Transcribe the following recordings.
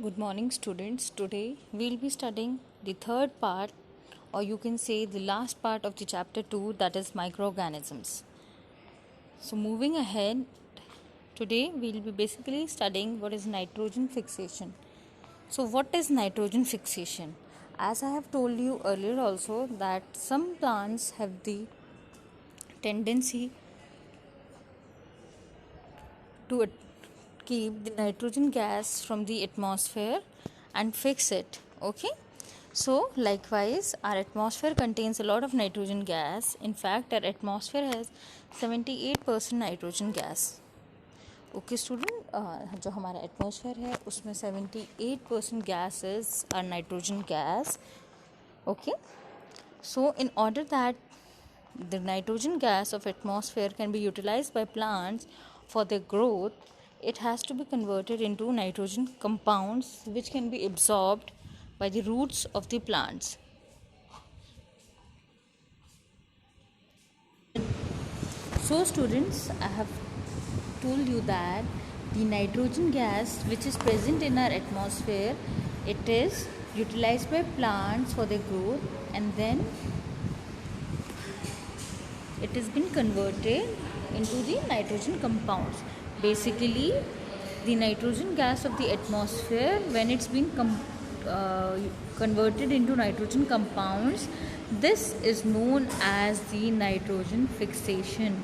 Good morning, students. Today we'll be studying the third part, or you can say the last part of the chapter 2, that is microorganisms. So, moving ahead, today we'll be basically studying what is nitrogen fixation. So, what is nitrogen fixation? As I have told you earlier, also that some plants have the tendency to keep the nitrogen gas from the atmosphere and fix it. Okay, so likewise our atmosphere contains a lot of nitrogen gas. In fact, our atmosphere has 78% nitrogen gas. Okay student, जो हमारा atmosphere है उसमें 78% gases are nitrogen gas. Okay, so in order that the nitrogen gas of atmosphere can be utilized by plants for their growth, it has to be converted into nitrogen compounds which can be absorbed by the roots of the plants. So students, I have told you that the nitrogen gas which is present in our atmosphere, it is utilized by plants for their growth, and then it has been converted into the nitrogen compounds. Basically, the nitrogen gas of the atmosphere, when it's been converted into nitrogen compounds, this is known as the nitrogen fixation.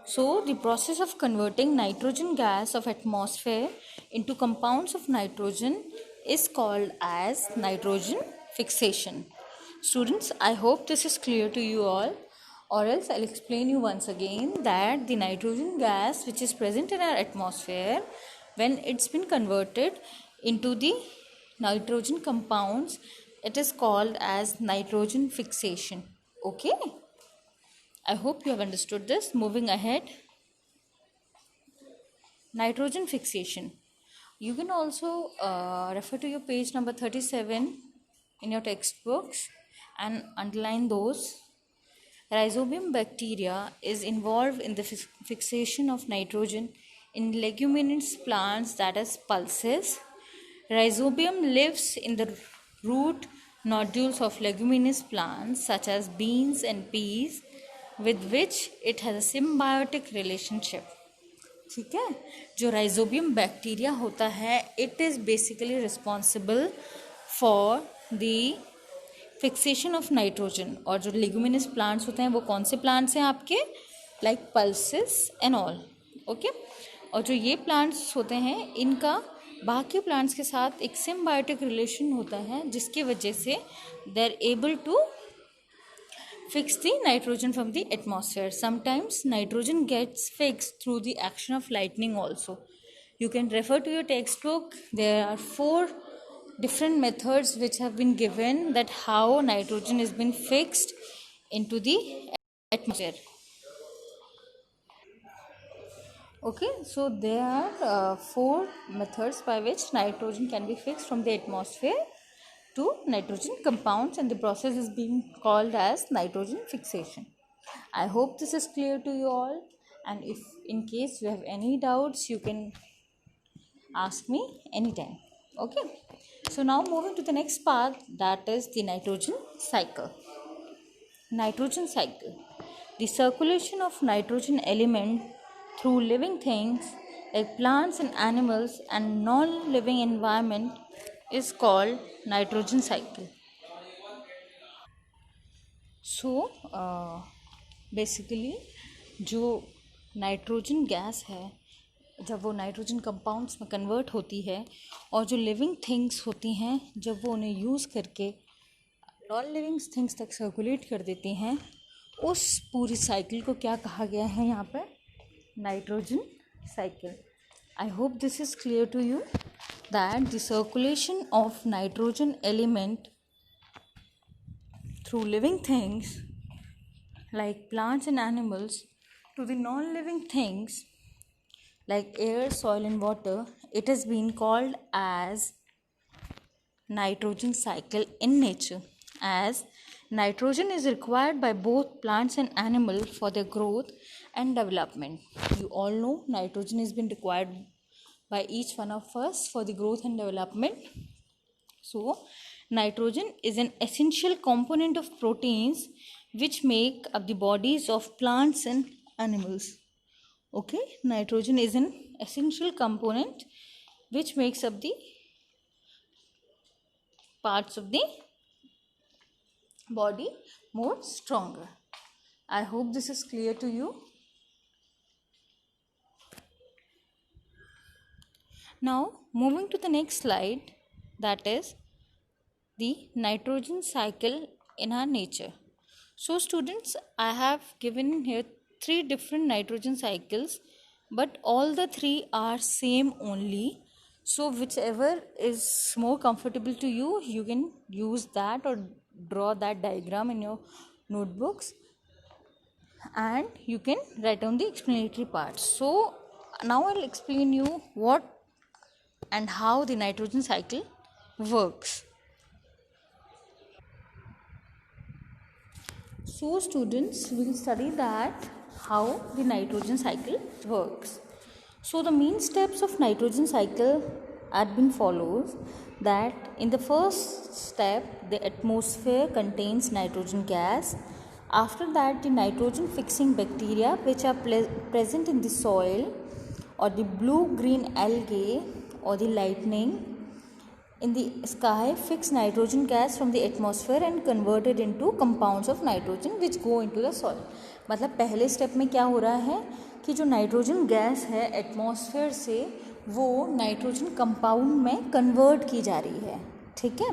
So, the process of converting nitrogen gas of atmosphere into compounds of nitrogen is called as nitrogen fixation. Students, I hope this is clear to you all, or else I'll explain you once again that the nitrogen gas which is present in our atmosphere, when it's been converted into the nitrogen compounds, it is called as nitrogen fixation. Okay, I hope you have understood this. Moving ahead, nitrogen fixation. You can also refer to your page number 37 in your textbooks and underline those. Rhizobium bacteria is involved in the fixation of nitrogen in leguminous plants, that is pulses. Rhizobium lives in the root nodules of leguminous plants such as beans and peas, with which it has a symbiotic relationship. ठीक है, जो rhizobium bacteria होता है, it is basically responsible for the fixation of nitrogen. और जो leguminous plants होते हैं वो कौन से प्लांट्स हैं आपके, like pulses and all. Okay, और जो ये प्लांट्स होते हैं इनका बाकी प्लांट्स के साथ एक सिम्बायोटिक रिलेशन होता है, जिसकी वजह से they are able to fix the nitrogen from the atmosphere. Sometimes nitrogen gets fixed through the action of lightning also. You can refer to your textbook. There are 4 different methods which have been given that how nitrogen has been fixed into the atmosphere. Okay, so there are 4 methods by which nitrogen can be fixed from the atmosphere to nitrogen compounds, and the process is being called as nitrogen fixation. I hope this is clear to you all, and if in case you have any doubts you can ask me anytime. Okay, so now moving to the next part, that is the nitrogen cycle. Nitrogen cycle. The circulation of nitrogen element through living things like plants and animals and non-living environment is called nitrogen cycle. So basically जो nitrogen gas है, जब वो nitrogen compounds में convert होती है और जो living things होती हैं जब वो उन्हें यूज़ करके नॉन लिविंग थिंग्स तक सर्कुलेट कर देती हैं, उस पूरी साइकिल को क्या कहा गया है यहाँ पर, nitrogen cycle. I hope this is clear to you that the circulation of nitrogen element through living things like plants and animals to the non-living things like air, soil and water, it has been called as nitrogen cycle in nature, as nitrogen is required by both plants and animals for their growth and development. You all know nitrogen has been required by each one of us for the growth and development. So, nitrogen is an essential component of proteins which make up the bodies of plants and animals. Okay, nitrogen is an essential component which makes up the parts of the body more stronger. I hope this is clear to you. Now, moving to the next slide, that is the nitrogen cycle in our nature. So students, I have given here 3 different nitrogen cycles, but all the 3 are same only. So whichever is more comfortable to you, you can use that or draw that diagram in your notebooks, and you can write down the explanatory parts. So now I'll explain you what and how the nitrogen cycle works. So students, we will study that how the nitrogen cycle works. So the main steps of nitrogen cycle are being follows, that in the first step the atmosphere contains nitrogen gas. After that, the nitrogen fixing bacteria which are present in the soil, or the blue-green algae, or the lightning in the sky fix nitrogen gas from the atmosphere and convert it into compounds of nitrogen which go into the soil. मतलब पहले step में क्या हो रहा है कि जो nitrogen gas है एटमॉस्फेयर से वो नाइट्रोजन कंपाउंड में कन्वर्ट की जा रही है, ठीक है.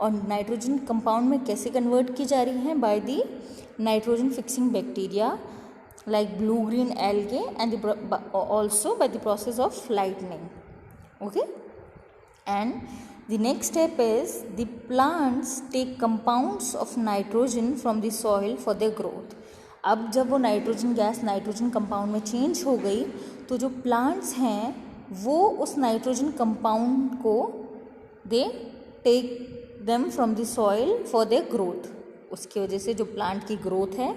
और नाइट्रोजन कंपाउंड में कैसे कन्वर्ट की जा रही है? By the nitrogen fixing bacteria like blue green algae, and also by the process of lightning. Okay, and the next step is the plants take compounds of nitrogen from the soil for their growth. अब जब वो nitrogen gas nitrogen compound में change हो गई तो जो plants हैं वो उस नाइट्रोजन कंपाउंड को they take them from the soil for their growth. उसकी वजह से जो प्लांट की ग्रोथ है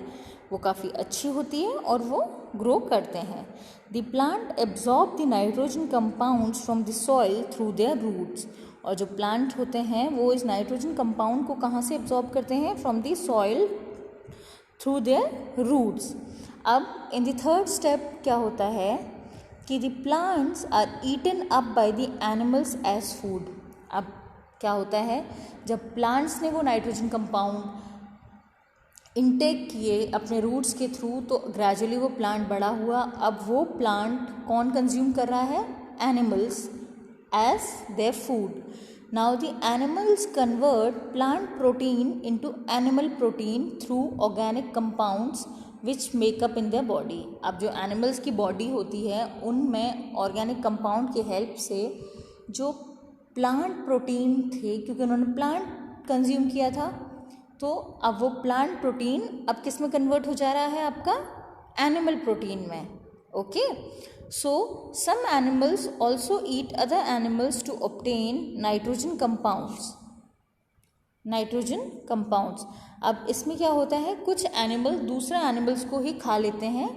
वो काफ़ी अच्छी होती है और वो ग्रो करते हैं. The plant absorb the nitrogen compounds from the soil through their roots. और जो प्लांट होते हैं वो इस नाइट्रोजन कंपाउंड को कहाँ से एब्जॉर्ब करते हैं? From the soil through their roots. अब इन द थर्ड स्टेप क्या होता है कि the plants are eaten up by the animals as food. अब क्या होता है, जब प्लांट्स ने वो नाइट्रोजन कंपाउंड इनटेक किए अपने रूट्स के थ्रू तो ग्रेजुअली वो प्लांट बड़ा हुआ. अब वो प्लांट कौन कंज्यूम कर रहा है? Animals as their food. Now the animals convert plant protein into animal protein through organic compounds which make up in their body. अब जो animals की body होती है उनमें organic compound की help से जो plant protein थे, क्योंकि उन्होंने plant consume किया था, तो अब वो plant protein अब किस में convert हो जा रहा है? आपका animal protein में. Okay. So some animals also eat other animals to obtain nitrogen compounds. अब इसमें क्या होता है, कुछ एनिमल दूसरे एनिमल्स को ही खा लेते हैं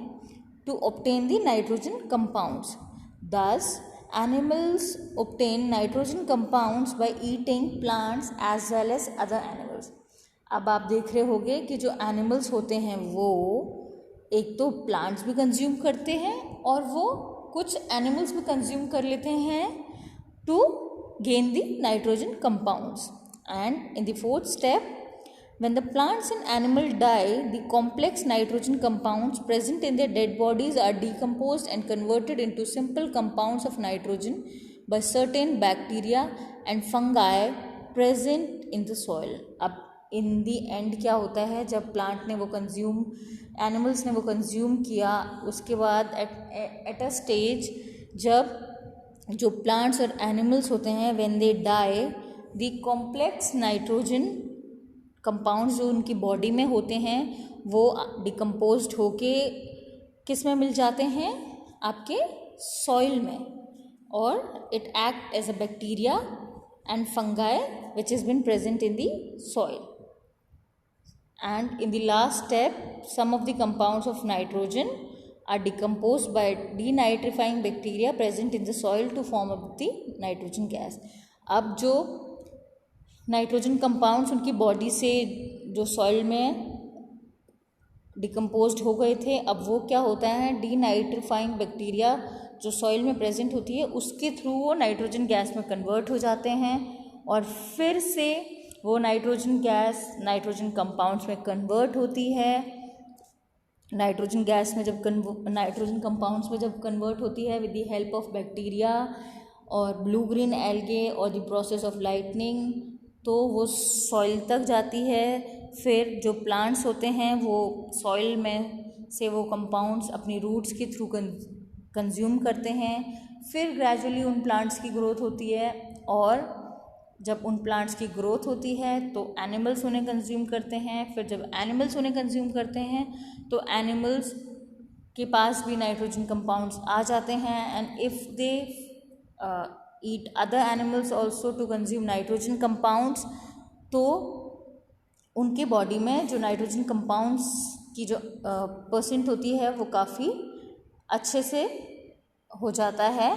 to obtain the nitrogen compounds. Thus animals obtain nitrogen compounds by eating plants as well as other animals. अब आप देख रहे होंगे कि जो एनिमल्स होते हैं वो एक तो प्लांट्स भी कंज्यूम करते हैं और वो कुछ एनिमल्स भी कंज्यूम कर लेते हैं to gain the nitrogen compounds. And in the fourth step, when the plants and animal die, the complex nitrogen compounds present in their dead bodies are decomposed and converted into simple compounds of nitrogen by certain bacteria and fungi present in the soil. अब in the and क्या होता है, जब plant ने वो consume, animals ने वो consume किया, उसके बाद एट अ स्टेज जब जो प्लांट्स और एनिमल्स होते हैं when they die, the complex nitrogen compounds जो उनकी बॉडी में होते हैं वो डिकम्पोज्ड होके किस में मिल जाते हैं? आपके सॉइल में. और it act as a bacteria and fungi which is been present in the soil. And in the last step, some of the compounds of nitrogen are decomposed by denitrifying bacteria present in the soil to form up the nitrogen gas. अब जो nitrogen compounds उनकी body से जो soil में decomposed हो गए थे, अब वो क्या होता है, डीनाइट्रिफाइंग बैक्टीरिया जो सॉइल में प्रेजेंट होती है उसके थ्रू वो नाइट्रोजन गैस में कन्वर्ट हो जाते हैं और फिर से वो नाइट्रोजन गैस नाइट्रोजन कंपाउंड्स में कन्वर्ट होती है। नाइट्रोजन गैस में जब नाइट्रोजन कंपाउंड्स में जब कन्वर्ट होती है with the help of bacteria और ब्लू ग्रीन एल्गे और द प्रोसेस ऑफ लाइटनिंग, तो वो सॉइल तक जाती है। फिर जो प्लांट्स होते हैं वो सॉइल में से वो कंपाउंड्स अपनी रूट्स के थ्रू कंज्यूम करते हैं। फिर ग्रेजुअली उन प्लांट्स की ग्रोथ होती है और जब उन प्लांट्स की ग्रोथ होती है तो एनिमल्स उन्हें कंज्यूम करते हैं। फिर जब एनिमल्स उन्हें कंज्यूम करते हैं तो एनिमल्स के पास भी नाइट्रोजन कंपाउंड्स आ जाते हैं and if they eat other animals also to consume nitrogen compounds, तो उनकी बॉडी में जो नाइट्रोजन कंपाउंड्स की जो परसेंट होती है वो काफ़ी अच्छे से हो जाता है।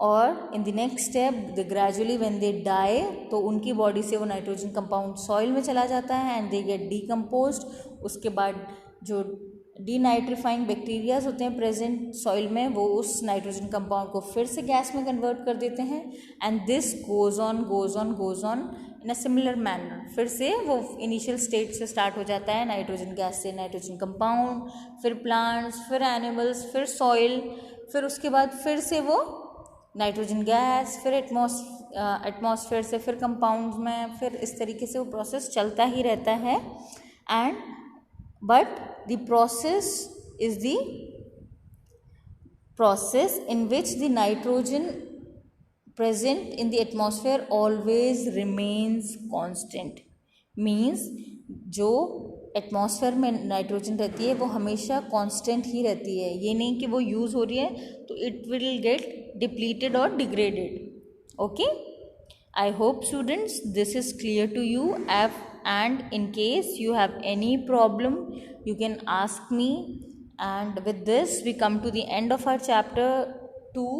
और in the next step the gradually when they die, तो उनकी बॉडी से वो नाइट्रोजन कंपाउंड सॉइल में चला जाता है एंड दे गेट डीकम्पोज्ड। उसके बाद जो डीनाइट्रीफाइंग बैक्टीरियाज होते हैं प्रेजेंट सॉइल में, वो उस नाइट्रोजन कंपाउंड को फिर से गैस में कन्वर्ट कर देते हैं and this goes on in a similar manner. फिर से वो इनिशियल स्टेज से स्टार्ट हो जाता है, नाइट्रोजन गैस से नाइट्रोजन कंपाउंड, फिर प्लांट्स, फिर एनिमल्स, फिर सॉइल, फिर उसके बाद फिर से वो नाइट्रोजन गैस, फिर एटमॉस्फेयर से फिर कंपाउंड्स में, फिर इस तरीके से वो प्रोसेस चलता ही रहता है। And but the process is the process in which the nitrogen present in the atmosphere always remains constant, means जो एटमॉस्फेयर में नाइट्रोजन रहती है वो हमेशा कांस्टेंट ही रहती है। ये नहीं कि वो यूज़ हो रही है तो इट विल गेट डिप्लीटेड और degraded. Okay, I hope students this is clear to you and in case you have any problem you can ask me, and with this we come to the end of our chapter 2,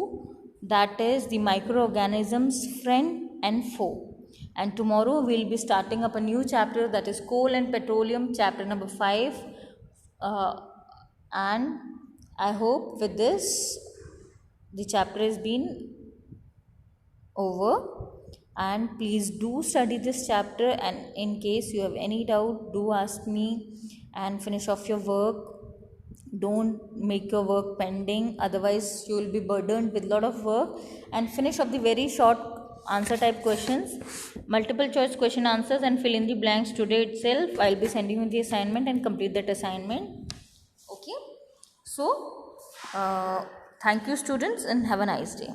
that is the microorganisms friend and foe. And tomorrow we'll be starting up a new chapter, that is coal and petroleum, chapter number 5, and I hope with this the chapter has been over, and please do study this chapter, and in case you have any doubt do ask me and finish off your work. Don't make your work pending, otherwise you will be burdened with lot of work, and finish up the very short answer type questions, multiple choice question answers, and fill in the blanks today itself. I'll be sending you the assignment and complete that assignment. Okay, so thank you students and have a nice day.